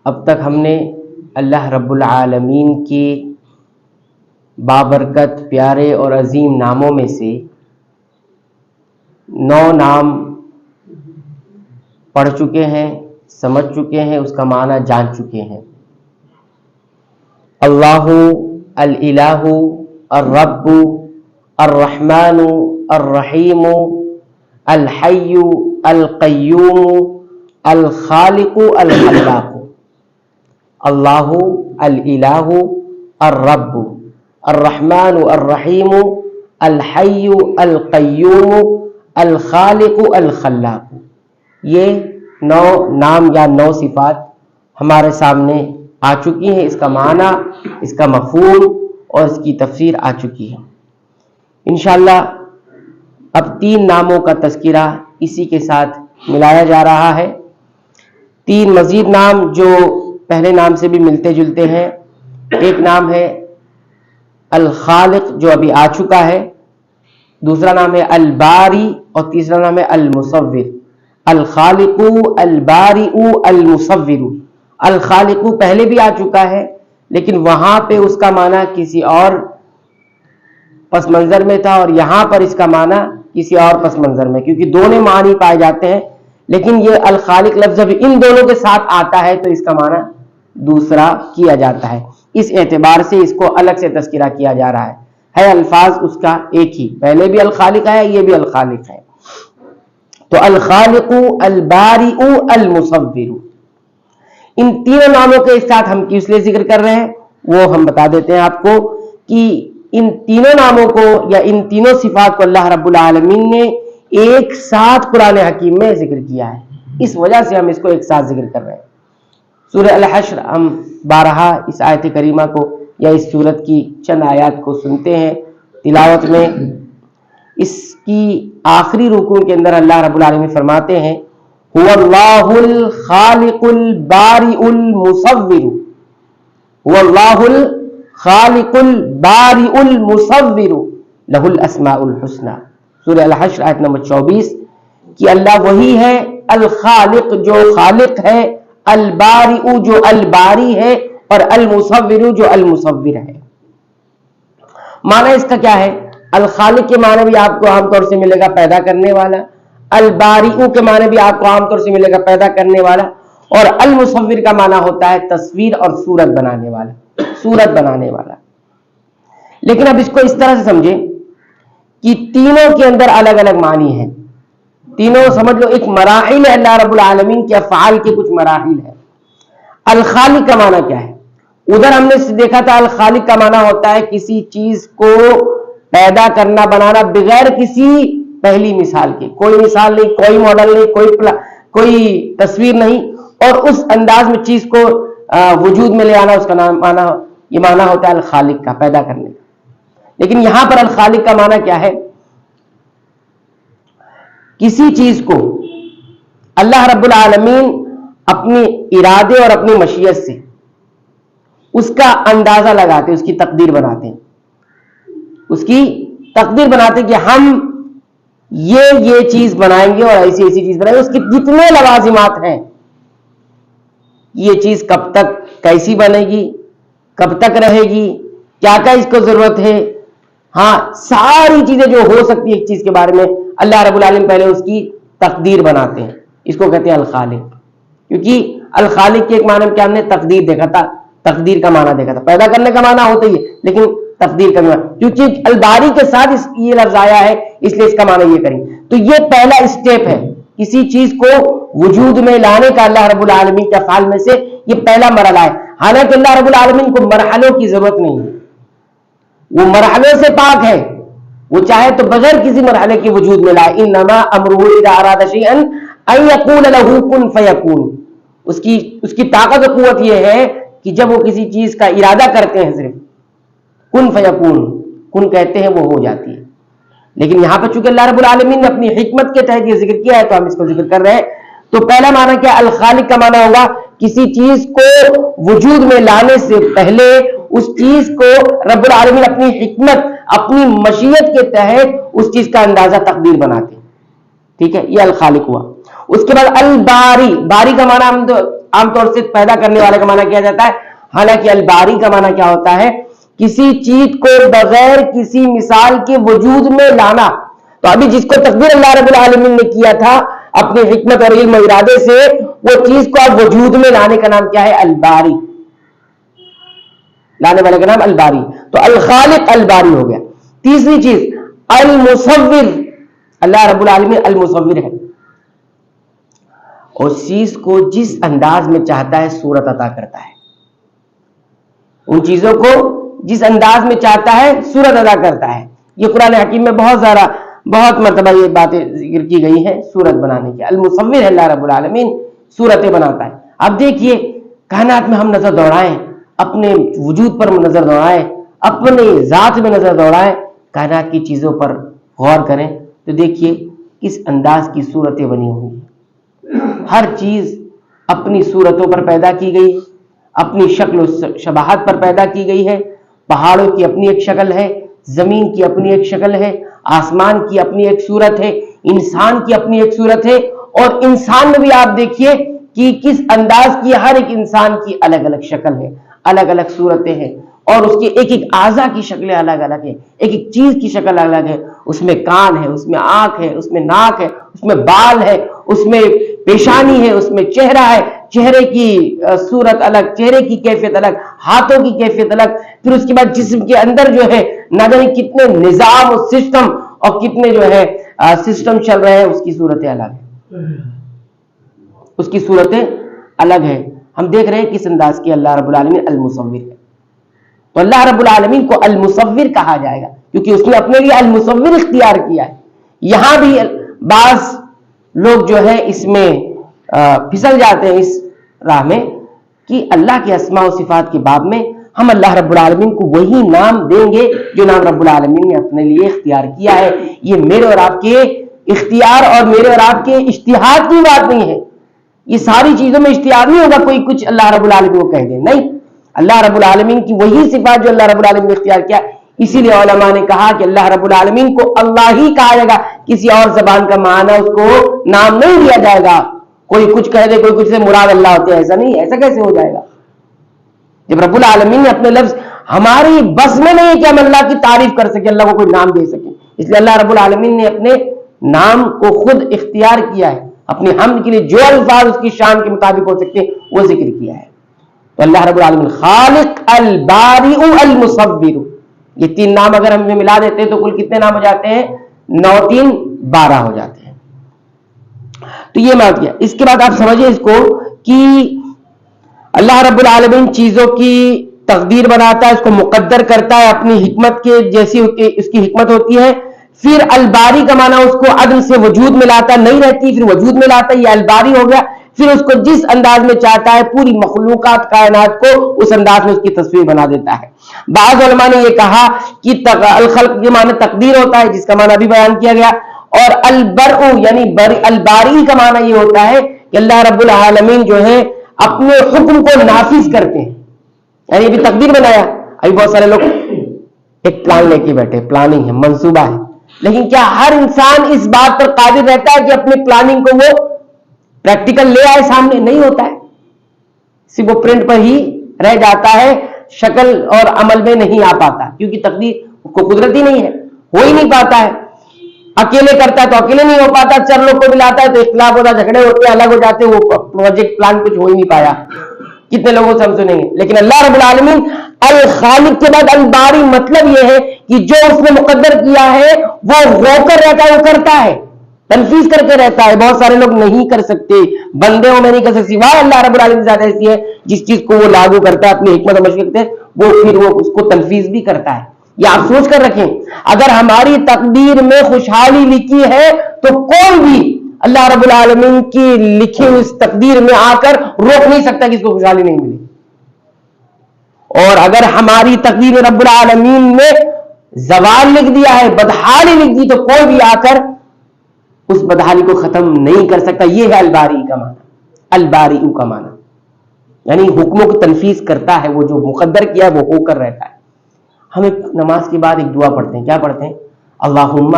اب تک ہم نے اللہ رب العالمین کے بابرکت پیارے اور عظیم ناموں میں سے 9 نام پڑھ چکے ہیں، سمجھ چکے ہیں، اس کا معنی جان چکے ہیں۔ اللہ، الالہ، الرب، الرحمن، الرحیم، الحی، القیوم، الخالق، الخلاق۔ اللہ، الالہ، الرب، الرحمن، الرحیم، الحی، القیوم، الخالق، الخلاق۔ یہ 9 نام یا 9 صفات ہمارے سامنے آ چکی ہیں، اس کا معنی، اس کا مفہوم اور اس کی تفسیر آ چکی ہے۔ انشاءاللہ اب 3 ناموں کا تذکرہ اسی کے ساتھ ملایا جا رہا ہے۔ 3 مزید نام جو پہلے نام سے بھی ملتے جلتے ہیں۔ ایک نام ہے الخالق جو ابھی آ چکا ہے، دوسرا نام ہے الباری اور تیسرا نام ہے المصور۔ الخالق، الباری، المصور۔ الخالق پہلے بھی آ چکا ہے لیکن وہاں پہ اس کا معنی کسی اور پس منظر میں تھا، اور یہاں پر اس کا معنی کسی اور پس منظر میں، کیونکہ دونوں معنی پائے جاتے ہیں لیکن یہ الخالق لفظ جب ان دونوں کے ساتھ آتا ہے تو اس کا معنی دوسرا کیا جاتا ہے۔ اس اعتبار سے اس کو الگ سے تذکرہ کیا جا رہا ہے الفاظ اس کا ایک ہی، پہلے بھی الخالق ہے، یہ بھی الخالق ہے۔ تو الخالق، البارئ، المصور، ان 3 ناموں کے ساتھ ہم کس لیے ذکر کر رہے ہیں وہ ہم بتا دیتے ہیں آپ کو، کہ ان 3 ناموں کو یا ان 3 صفات کو اللہ رب العالمین نے ایک ساتھ قرآن حکیم میں ذکر کیا ہے، اس وجہ سے ہم اس کو ایک ساتھ ذکر کر رہے ہیں۔ سورہ الحشر ہم بارہا اس آیت کریمہ کو یا اس سورت کی چند آیات کو سنتے ہیں تلاوت میں۔ اس کی آخری رکوع کے اندر اللہ رب العالمین فرماتے ہیں هو اللہ الخالق البارئ المصور، هو اللہ الخالق البارئ المصور لہ الاسماء الحسنى۔ سورہ الحشر آیت نمبر 24 کہ اللہ وہی ہے الخالق جو خالق ہے، البارئ جو الباری ہے، اور المصور جو المصور ہے۔ معنی اس کا کیا ہے؟ الخالق کے معنی بھی آپ کو عام طور سے ملے گا پیدا کرنے والا، البارئ کے معنی بھی آپ کو عام طور سے ملے گا پیدا کرنے والا، اور المصور کا معنی ہوتا ہے تصویر اور صورت بنانے والا، صورت بنانے والا۔ لیکن اب اس کو اس طرح سے سمجھیں کہ تینوں کے اندر الگ الگ معنی ہیں، تینوں سمجھ لو ایک مراحل ہے، اللہ رب العالمین کے افعال کے کچھ مراحل ہیں۔ الخالق کا معنی کیا ہے؟ ادھر ہم نے دیکھا تھا الخالق کا معنی ہوتا ہے کسی چیز کو پیدا کرنا، بنانا بغیر کسی پہلی مثال کے، کوئی مثال نہیں، کوئی ماڈل نہیں، کوئی تصویر نہیں، اور اس انداز میں چیز کو وجود میں لے آنا، اس کا یہ معنی ہوتا ہے الخالق کا، پیدا کرنے کا۔ لیکن یہاں پر الخالق کا معنی کیا ہے؟ کسی چیز کو اللہ رب العالمین اپنے ارادے اور اپنی مشیت سے اس کا اندازہ لگاتے، اس کی تقدیر بناتے ہیں، اس کی تقدیر بناتے کہ ہم یہ چیز بنائیں گے اور ایسی چیز بنائیں گے، اس کے جتنے لوازمات ہیں، یہ چیز کب تک کیسی بنے گی، کب تک رہے گی، کیا کیا اس کو ضرورت ہے، ہاں ساری چیزیں جو ہو سکتی ہے ایک چیز کے بارے میں اللہ رب العالمین پہلے اس کی تقدیر بناتے ہیں۔ اس کو کہتے ہیں الخالق، کیونکہ الخالق کے ایک معنی میں کیا ہم نے تقدیر دیکھا تھا، تقدیر کا معنی دیکھا تھا، پیدا کرنے کا معنی ہوتا ہی ہے لیکن تقدیر کا معنی، کیونکہ الباری کے ساتھ یہ لفظ آیا ہے اس لیے اس کا معنی یہ کریں۔ تو یہ پہلا اسٹیپ ہے، کسی چیز کو وجود میں لانے کا اللہ رب العالمین کے افعال میں سے یہ پہلا مرحلہ ہے۔ حالانکہ اللہ رب العالمین کو مرحلوں کی ضرورت نہیں ہے، وہ مرحلے سے پاک ہے، وہ چاہے تو بغیر کسی مرحلے کے وجود میں لائے۔ انما امرہ اذا اراد شیئا ان یقول له کن فیکون۔ اس کی طاقت و قوت یہ ہے کہ جب وہ کسی چیز کا ارادہ کرتے ہیں صرف کن فیکون، کن کہتے ہیں وہ ہو جاتی ہے۔ لیکن یہاں پر چونکہ اللہ رب العالمین نے اپنی حکمت کے تحت یہ ذکر کیا ہے تو ہم اس کو ذکر کر رہے ہیں۔ تو پہلا معنی کیا؟ الخالق کا معنی ہوگا کسی چیز کو وجود میں لانے سے پہلے اس چیز کو رب العالمین اپنی حکمت، اپنی مشیت کے تحت اس چیز کا اندازہ تقدیر بناتے ہیں۔ ٹھیک ہے، یہ الخالق ہوا۔ اس کے بعد الباری، باری کا معنی ہم عام طور سے پیدا کرنے والے کا معنی کیا جاتا ہے، حالانکہ الباری کا معنی کیا ہوتا ہے؟ کسی چیز کو بغیر کسی مثال کے وجود میں لانا. تو ابھی جس کو تقدیر اللہ رب العالمین نے کیا تھا اپنی حکمت اور علم و ارادے سے، وہ چیز کو اب وجود میں لانے کا نام کیا ہے؟ الباری. لانے والے کا نام الباری. تو الخالق الباری ہو گیا. تیسری چیز المصور، اللہ رب العالمین المصور ہے، اس چیز کو جس انداز میں چاہتا ہے صورت عطا کرتا ہے. ان چیزوں کو جس انداز میں چاہتا ہے صورت ادا کرتا ہے. یہ قرآن حکیم میں بہت مرتبہ یہ باتیں ذکر کی گئی ہیں صورت بنانے کی. المصور ہے اللہ رب العالمین، صورتیں بناتا ہے. اب دیکھیے کائنات میں ہم نظر دوڑائیں، اپنے وجود پر نظر دوڑائیں، اپنے ذات میں نظر دوڑائیں، کائنات کی چیزوں پر غور کریں تو دیکھیے کس انداز کی صورتیں بنی ہوئی ہیں. ہر چیز اپنی صورتوں پر پیدا کی گئی، اپنی شکل و شباہت پر پیدا کی گئی ہے. پہاڑوں کی اپنی ایک شکل ہے، زمین کی اپنی ایک شکل ہے، آسمان کی اپنی ایک صورت ہے، انسان کی اپنی ایک صورت ہے. اور انسان میں بھی آپ دیکھیے کہ کس انداز کی، ہر ایک انسان کی الگ الگ شکل ہے، الگ الگ صورتیں ہیں، اور اس کے ایک ایک اعضاء کی شکلیں الگ الگ ہیں، ایک ایک چیز کی شکل الگ ہے. اس میں کان ہے، اس میں آنکھ ہے، اس میں ناک ہے، اس میں بال ہے، اس میں پیشانی ہے، اس میں چہرہ ہے، چہرے کی صورت الگ، چہرے کی کیفیت الگ، ہاتھوں کی کیفیت الگ. پھر اس کے بعد جسم کے اندر جو ہے نہ جانے کتنے نظام اور سسٹم اور کتنے جو ہے سسٹم چل رہے ہیں، اس کی صورتیں الگ ہیں، اس کی صورتیں الگ ہیں. ہم دیکھ رہے ہیں کس انداز کی اللہ رب العالمین المصور ہے. تو اللہ رب العالمین کو المصور کہا جائے گا کیونکہ اس نے اپنے لیے المصور اختیار کیا ہے. یہاں بھی بعض لوگ جو ہے اس میں پھسل جاتے ہیں اس راہ میں کہ اللہ کے اسماء و صفات کے باب میں ہم اللہ رب العالمین کو وہی نام دیں گے جو نام رب العالمین نے اپنے لیے اختیار کیا ہے. یہ میرے اور آپ کے اختیار اور میرے اور آپ کے اجتہاد کی بات نہیں ہے. یہ ساری چیزوں میں اجتہاد نہیں ہوگا کوئی کچھ اللہ رب العالمین کو کہہ دے، نہیں. اللہ رب العالمین کی وہی صفات جو اللہ رب العالمین نے اختیار کیا. اسی لیے علماء نے کہا کہ اللہ رب العالمین کو اللہ ہی کہا جائے گا، کسی اور زبان کا معنی اس کو نام نہیں دیا جائے گا. کوئی کچھ کہہ دے، کوئی کچھ سے مراد اللہ ہوتے ہیں، ایسا نہیں. ایسا کیسے ہو جائے گا جب رب العالمین نے اپنے لفظ، ہماری بس میں نہیں ہے کہ ہم اللہ کی تعریف کر سکیں، اللہ کو کوئی نام دے سکیں. اس لیے اللہ رب العالمین نے اپنے نام کو خود اختیار کیا ہے، اپنی حمد کے لیے جو الفاظ اس کی شان کے مطابق ہو سکتے ہیں وہ ذکر کیا ہے. تو اللہ رب العالمین خالق، البارئ، المصور، یہ تین نام اگر ہم ملا دیتے ہیں تو کل کتنے نام ہو جاتے ہیں؟ 9 3 12 ہو جاتے ہیں. تو یہ بات کیا. اس کے بعد آپ سمجھیں اس کو کہ اللہ رب العالمین چیزوں کی تقدیر بناتا ہے، اس کو مقدر کرتا ہے اپنی حکمت کے جیسی اس کی حکمت ہوتی ہے. پھر الباری کا معنی اس کو عدم سے وجود میں لاتا، نہیں رہتی پھر وجود میں لاتا، یہ الباری ہو گیا. پھر اس کو جس انداز میں چاہتا ہے پوری مخلوقات کائنات کو اس انداز میں اس کی تصویر بنا دیتا ہے. بعض علماء نے یہ کہا کہ الخلق کے معنی تقدیر ہوتا ہے، جس کا معنی بھی بیان کیا گیا. اور البرء یعنی الباری کا معنی یہ ہوتا ہے کہ اللہ رب العالمین جو ہے اپنے حکم کو نافذ کرتے ہیں. یعنی ابھی تقدیر بنایا، ابھی بہت سارے لوگ ایک پلان لے کے بیٹھے، پلاننگ ہے، منصوبہ ہے، لیکن کیا ہر انسان اس بات پر قادر رہتا ہے کہ اپنی پلاننگ کو وہ پریکٹیکل لے آئے سامنے؟ نہیں ہوتا ہے، صرف وہ پرنٹ پر ہی رہ جاتا ہے، شکل اور عمل میں نہیں آ پاتا کیونکہ تقدیر کو قدرت ہی نہیں ہے، ہو ہی نہیں پاتا ہے. اکیلے کرتا ہے تو اکیلے نہیں ہو پاتا، 4 لوگ کو ملاتا ہے تو اختلاف ہوتا ہے، جھگڑے ہوتے ہیں، الگ ہو جاتے ہیں، وہ پروجیکٹ پلان کچھ ہو ہی نہیں پایا. کتنے لوگوں سے ہم سنیں گے. لیکن اللہ رب العالمین الخالق کے بعد الباری مطلب یہ ہے کہ جو اس نے مقدر کیا ہے وہ رو کر رہتا ہے، وہ کرتا ہے، تنفیذ کر کے رہتا ہے. بہت سارے لوگ نہیں کر سکتے، بندے میں نہیں کر سکتے، سوائے اللہ رب العالمین ذات ایسی ہے جس چیز کو وہ لاگو کرتا ہے اپنی حکمت و مشیت سے، وہ پھر وہ اس کو تنفیذ بھی کرتا ہے. یہ آپ سوچ کر رکھیں، اگر ہماری تقدیر میں خوشحالی لکھی ہے تو کوئی بھی اللہ رب العالمین کی لکھی ہوئی اس تقدیر میں آ کر روک نہیں سکتا کہ اس کو خوشحالی نہیں ملی. اور اگر ہماری تقدیر میں رب العالمین نے زوال لکھ دیا ہے، بدحالی لکھ دی، تو کوئی بھی آ کر اس بدحالی کو ختم نہیں کر سکتا. یہ ہے الباری کا معنی. الباری کا معنی یعنی حکموں کی تنفیذ کرتا ہے، وہ جو مقدر کیا ہے وہ ہو کر رہتا ہے. ہم ایک نماز کے بعد ایک دعا پڑھتے ہیں، کیا پڑھتے ہیں؟ اللہم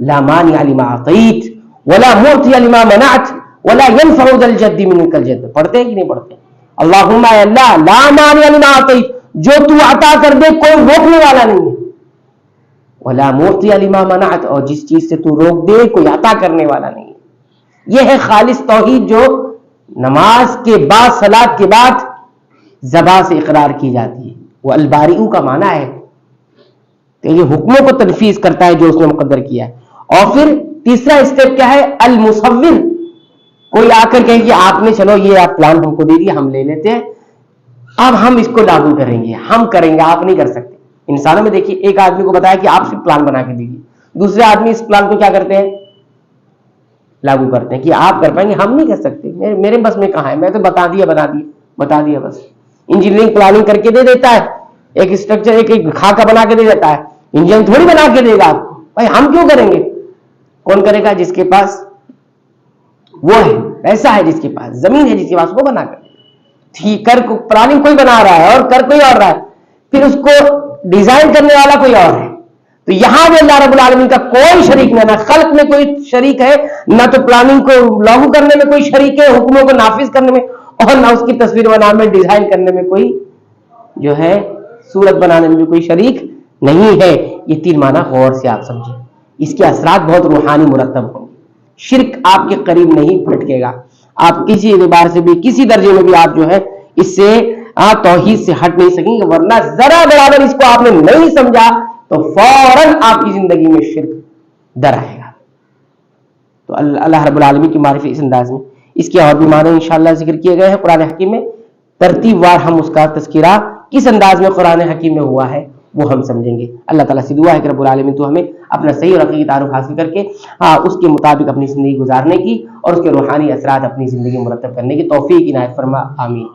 لا مانع لما اعطیت ولا معطی لما منعت ولا ينفع ذا الجد منك الجد. پڑھتے ہیں کہ نہیں پڑھتے؟ اللہم اے اللہ لا مانع لما اعطیت، جو تو عطا کر دے کوئی روکنے والا نہیں ہے، ولا معطی لما منعت، اور جس چیز سے تو روک دے کوئی عطا کرنے والا نہیں ہے۔ یہ ہے خالص توحید جو نماز کے بعد، صلاۃ کے بعد زبان سے اقرار کی جاتی ہے۔ وہ الباری کا معنی ہے کہ یہ حکموں کو تنفیذ کرتا ہے جو اس نے مقدر کیا ہے۔ اور پھر تیسرا اسٹیپ کیا ہے؟ المصور، کوئی آ کر کہے کہ آپ نے چلو یہ آپ پلان ہم کو دے دیا، ہم لے لیتے ہیں، اب ہم اس کو لاگو کریں گے، ہم کریں گے، آپ نہیں کر سکتے۔ انسانوں میں دیکھیے ایک آدمی کو بتایا کہ آپ صرف پلان بنا کے دیجیے، دوسرے آدمی اس پلان کو کیا کرتے ہیں؟ لاگو کرتے ہیں کہ آپ کر پائیں گے، ہم نہیں کر سکتے، میرے بس میں کہاں ہے، میں تو بتا دیا بس۔ انجینئرنگ پلاننگ کر کے دے دیتا ہے، ایک اسٹرکچر ایک خاکہ بنا کے دے دیتا ہے، انجن تھوڑی بنا کے دے گا آپ کو، بھائی ہم کیوں کریں گے؟ کون کرے گا؟ جس کے پاس وہ ہے، ایسا ہے جس کے پاس زمین ہے، جس کے پاس وہ بنا کر کر پلاننگ کوئی بنا رہا ہے اور کر کوئی اور رہا ہے، پھر اس کو ڈیزائن کرنے والا کوئی اور ہے۔ تو یہاں بھی اللہ رب العالمین کا کوئی شریک نہیں، نہ خلق میں کوئی شریک ہے، نہ تو پلاننگ کو لاگو کرنے میں کوئی شریک ہے، حکموں کو نافذ کرنے میں، اور نہ اس کی تصویر بنانے میں، ڈیزائن کرنے میں کوئی جو ہے صورت بنانے میں بھی کوئی شریک نہیں ہے۔ یہ تین معنی غور سے آپ سمجھیں، اس کے اثرات بہت روحانی مرتب ہوں گے۔ شرک آپ کے قریب نہیں پھٹکے گا، آپ کسی اعتبار سے بھی کسی درجے میں بھی آپ جو ہے اس سے توحید سے ہٹ نہیں سکیں گے، ورنہ ذرا برابر اس کو آپ نے نہیں سمجھا تو فوراً آپ کی زندگی میں شرک در آئے گا۔ تو اللہ رب العالمین کی معرفت اس انداز میں، اس کے اور بھی معنی انشاءاللہ ذکر کیے گئے ہیں قرآن حکیم میں، ترتیب وار ہم اس کا تذکرہ کس انداز میں قرآن حکیم میں ہوا ہے وہ ہم سمجھیں گے۔ اللہ تعالیٰ سے دعا ہے کہ رب العالمین تو ہمیں اپنا صحیح اور حقیقی تعارف حاصل کر کے اس کے مطابق اپنی زندگی گزارنے کی اور اس کے روحانی اثرات اپنی زندگی مرتب کرنے کی توفیق عنایت فرما، آمین۔